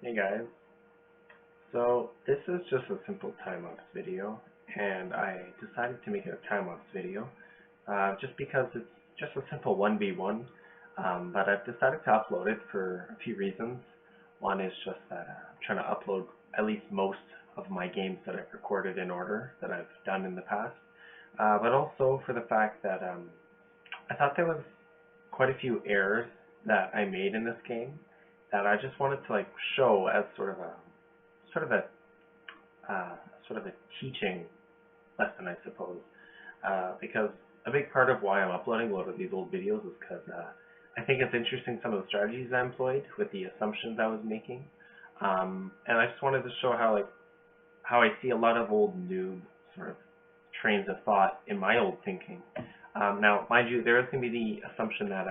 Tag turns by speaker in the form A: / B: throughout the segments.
A: Hey guys, so this is just a simple time-lapse video, and I decided to make it a time-lapse video just because it's just a simple 1v1, but I've decided to upload it for a few reasons. One is just that I'm trying to upload at least most of my games that I've recorded in order that I've done in the past, but also for the fact that I thought there was quite a few errors that I made in this game that I just wanted to show as sort of a teaching lesson, I suppose, because a big part of why I'm uploading a lot of these old videos is because I think it's interesting some of the strategies I employed with the assumptions I was making, and I just wanted to show how I see a lot of old noob sort of trains of thought in my old thinking. Now, mind you, there is going to be the assumption that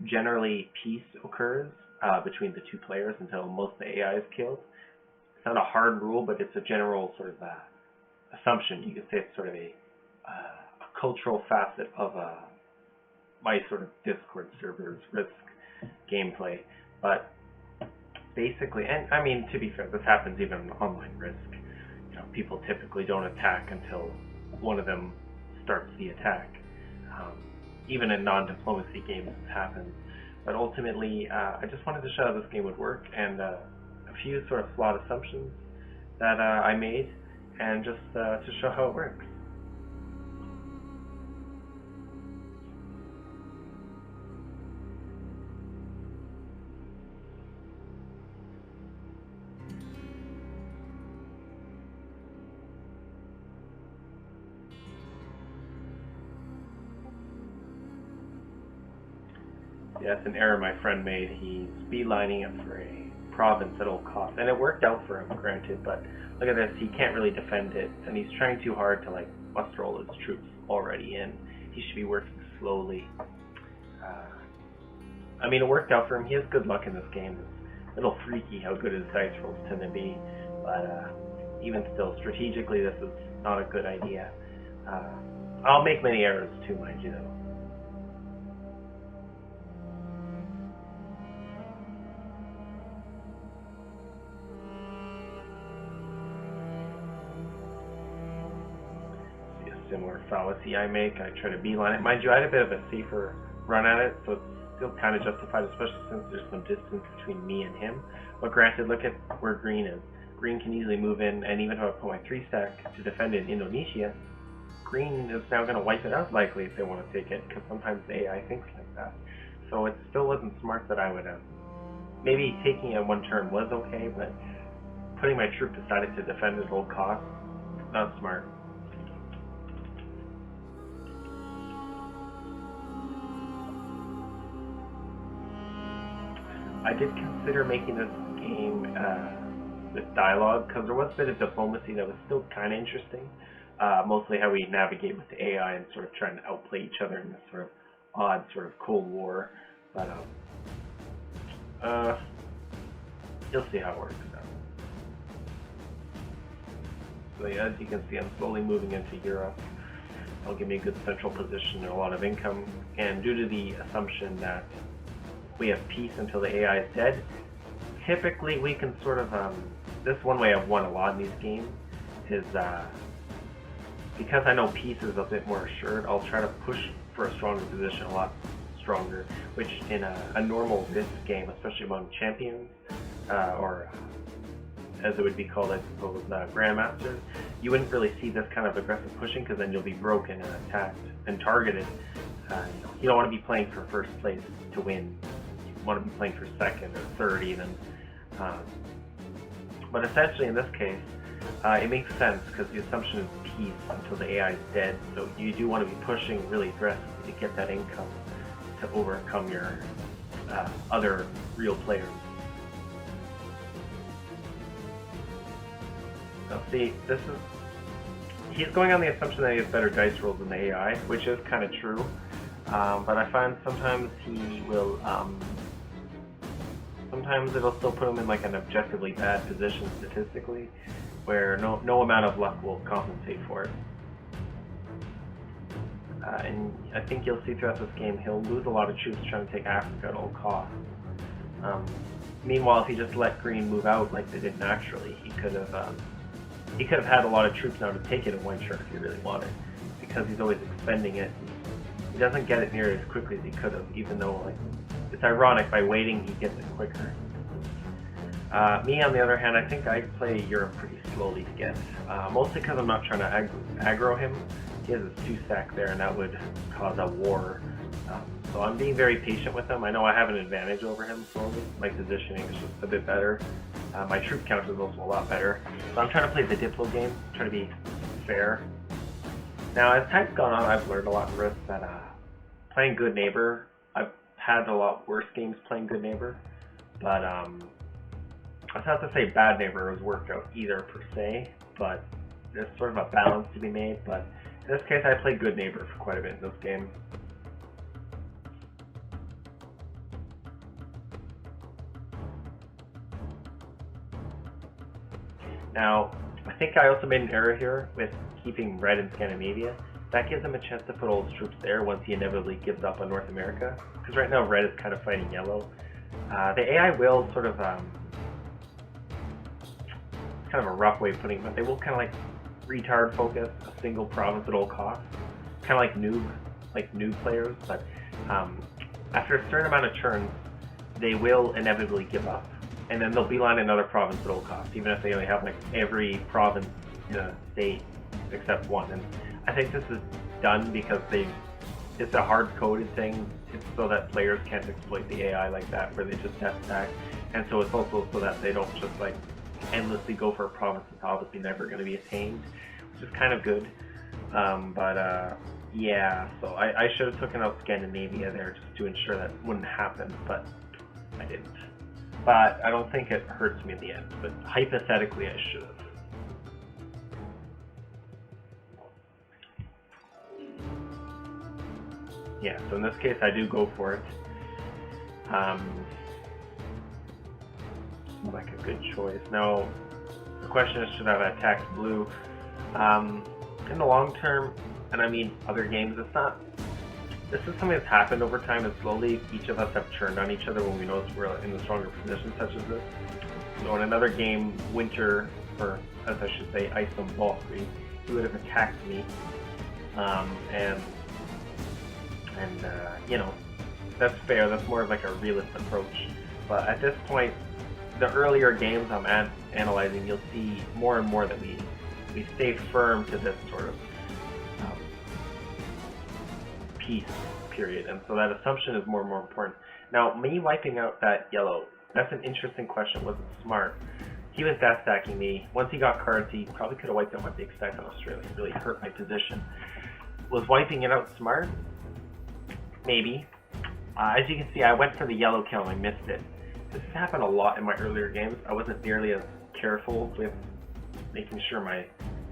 A: generally peace occurs between the two players until most of the AI is killed. It's not a hard rule, but it's a general sort of assumption. You could say it's sort of a cultural facet of my sort of Discord server's Risk gameplay. But basically, and I mean, to be fair, this happens even in online Risk. You know, people typically don't attack until one of them starts the attack. Even in non-diplomacy games, this happens. But ultimately, I just wanted to show how this game would work, and a few sort of flawed assumptions that I made, and just to show how it works. Yeah, that's an error my friend made. He's beelining it for a province at all costs, and it worked out for him, granted, but look at this, he can't really defend it, and he's trying too hard to muster all his troops already in. He should be working slowly. I mean, it worked out for him. He has good luck in this game. It's a little freaky how good his dice rolls tend to be, but even still, strategically, this is not a good idea. I'll make many errors too, mind you, though. Similar fallacy I make. I try to beeline it. Mind you, I had a bit of a safer run at it, so it's still kind of justified, especially since there's some distance between me and him. But granted, look at where green is. Green can easily move in, and even if I put my 3-stack to defend in Indonesia, green is now going to wipe it out likely if they want to take it, because sometimes the AI thinks like that. So it still wasn't smart that I would have. Maybe taking it one turn was okay, but putting my troop decided to defend at all costs, not smart. I did consider making this game with dialogue, because there was a bit of diplomacy that was still kind of interesting. Mostly how we navigate with the AI and sort of trying to outplay each other in this sort of odd sort of Cold War. But you'll see how it works now. So yeah, as you can see, I'm slowly moving into Europe. That'll give me a good central position and a lot of income. And due to the assumption that we have peace until the AI is dead, typically we can sort of, this one way I've won a lot in these games is, because I know peace is a bit more assured, I'll try to push for a stronger position, a lot stronger, which in a normal Risk game, especially among champions, or as it would be called, I suppose, grandmasters, you wouldn't really see this kind of aggressive pushing, because then you'll be broken and attacked and targeted. You don't want to be playing for first place to win. Want to be playing for second or third even, but essentially in this case it makes sense because the assumption is peace until the AI is dead, so you do want to be pushing really aggressively to get that income to overcome your other real players. Now see, he's going on the assumption that he has better dice rolls than the AI, which is kind of true, but I find sometimes he will sometimes it'll still put him in an objectively bad position statistically, where no amount of luck will compensate for it. And I think you'll see throughout this game he'll lose a lot of troops trying to take Africa at all costs. Meanwhile, if he just let green move out like they did naturally, he could have had a lot of troops now to take it in one turn if he really wanted, because he's always expending it. He doesn't get it near as quickly as he could have, even though, like, it's ironic, by waiting he gets it quicker. Me, on the other hand, I think I play Europe pretty slowly to get, mostly because I'm not trying to aggro him. He has his 2-stack there, and that would cause a war. So I'm being very patient with him. I know I have an advantage over him slowly. My positioning is just a bit better. My troop count is also a lot better. So I'm trying to play the Diplo game, trying to be fair. Now, as time's gone on, I've learned a lot in Risk that playing Good Neighbor, I've had a lot worse games playing Good Neighbor, but it's not to say Bad Neighbor has worked out either per se, but there's sort of a balance to be made. But in this case, I played Good Neighbor for quite a bit in this game. Now, I think I also made an error here with keeping red in Scandinavia. That gives him a chance to put all his troops there once he inevitably gives up on North America, because right now red is kind of fighting yellow. The AI will sort of, it's kind of a rough way of putting it, but they will kind of like retard focus a single province at all costs, kind of like noob players, but after a certain amount of turns, they will inevitably give up. And then they'll beeline another province at all costs, even if they only have like every province in a state except one. And I think this is done because it's a hard-coded thing. It's so that players can't exploit the AI like that, where they just death stack. And so it's also so that they don't just like endlessly go for a province that's obviously never going to be attained, which is kind of good. Yeah, so I should have taken out Scandinavia there just to ensure that wouldn't happen, but I didn't. But I don't think it hurts me in the end, but hypothetically I should have. Yeah, so in this case I do go for it. Like a good choice. Now, the question is, should I have attacked blue? In the long term, and I mean other games, it's not. This is something that's happened over time, and slowly each of us have turned on each other when we notice we're in a stronger position such as this. So in another game, Winter, or as I should say, Ice and Valkyrie, he would have attacked me, you know, that's fair. That's more of like a realist approach. But at this point, the earlier games I'm analyzing, you'll see more and more that we stay firm to this sort of peace period, and so that assumption is more and more important. Now, me wiping out that yellow, that's an interesting question. Was it smart? He was death stacking me. Once he got cards, he probably could have wiped out my big stack in Australia. It really hurt my position. Was wiping it out smart? Maybe. As you can see, I went for the yellow kill and I missed it. This has happened a lot in my earlier games. I wasn't nearly as careful with making sure my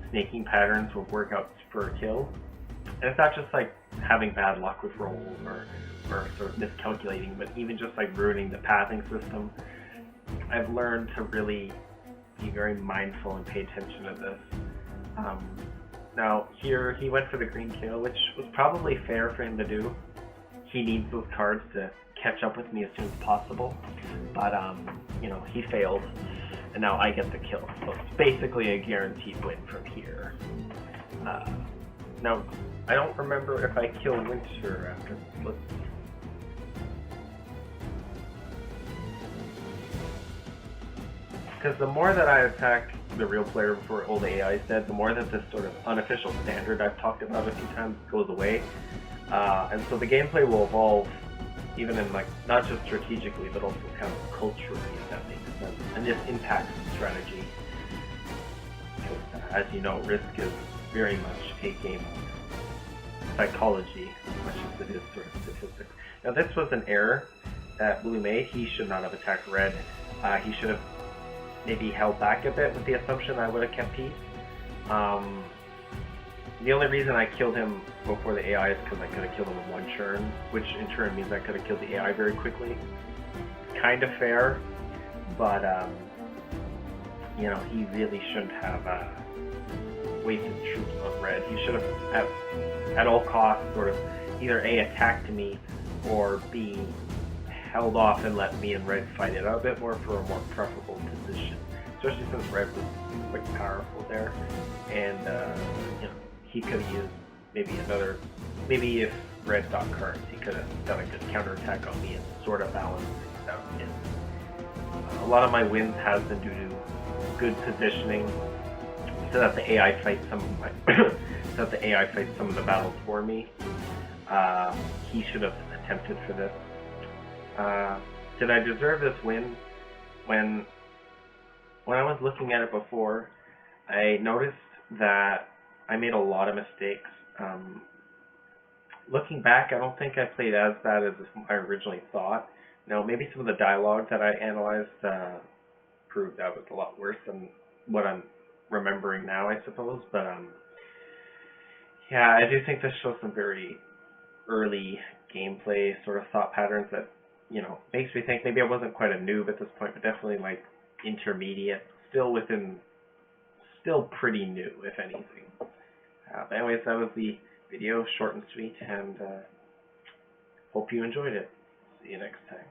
A: snaking patterns would work out for a kill. And it's not just like having bad luck with rolls or sort of miscalculating, but even just like ruining the pathing system. I've learned to really be very mindful and pay attention to this. Now here he went for the green kill, which was probably fair for him to do. He needs those cards to catch up with me as soon as possible, but you know, he failed, and now I get the kill. So it's basically a guaranteed win from here. Now, I don't remember if I kill Winter after. Let's see. Because the more that I attack the real player before all the AI is dead, the more that this sort of unofficial standard I've talked about a few times goes away. And so the gameplay will evolve, even in like, not just strategically, but also kind of culturally, if that makes sense. And this impacts strategy. Because, as you know, Risk is very much a game of psychology, as much as it is sort of statistics. Now this was an error that Blue made. He should not have attacked Red. He should have maybe held back a bit with the assumption I would have kept peace. The only reason I killed him before the AI is because I could have killed him in one turn, which in turn means I could have killed the AI very quickly. Kind of fair, but you know, he really shouldn't have wasted troops on Red. He should have, at all costs, sort of either A, attacked me, or B, held off and let me and Red fight it out a bit more for a more preferable position, especially since Red was quite powerful there, and he could have used maybe if Red got cards, he could have done a good counterattack on me and sort of balanced things out. And a lot of my wins has been due to good positioning, so that the AI fights some of my so that the AI fights some of the battles for me. He should have attempted for this. Did I deserve this win? When I was looking at it before, I noticed that I made a lot of mistakes. Looking back, I don't think I played as bad as I originally thought. Now, maybe some of the dialogue that I analyzed proved I was a lot worse than what I'm remembering now, I suppose. But yeah, I do think this shows some very early gameplay sort of thought patterns that, makes me think maybe I wasn't quite a noob at this point, but definitely like intermediate, still pretty new, if anything. But anyways, that was the video, short and sweet, and hope you enjoyed it. See you next time.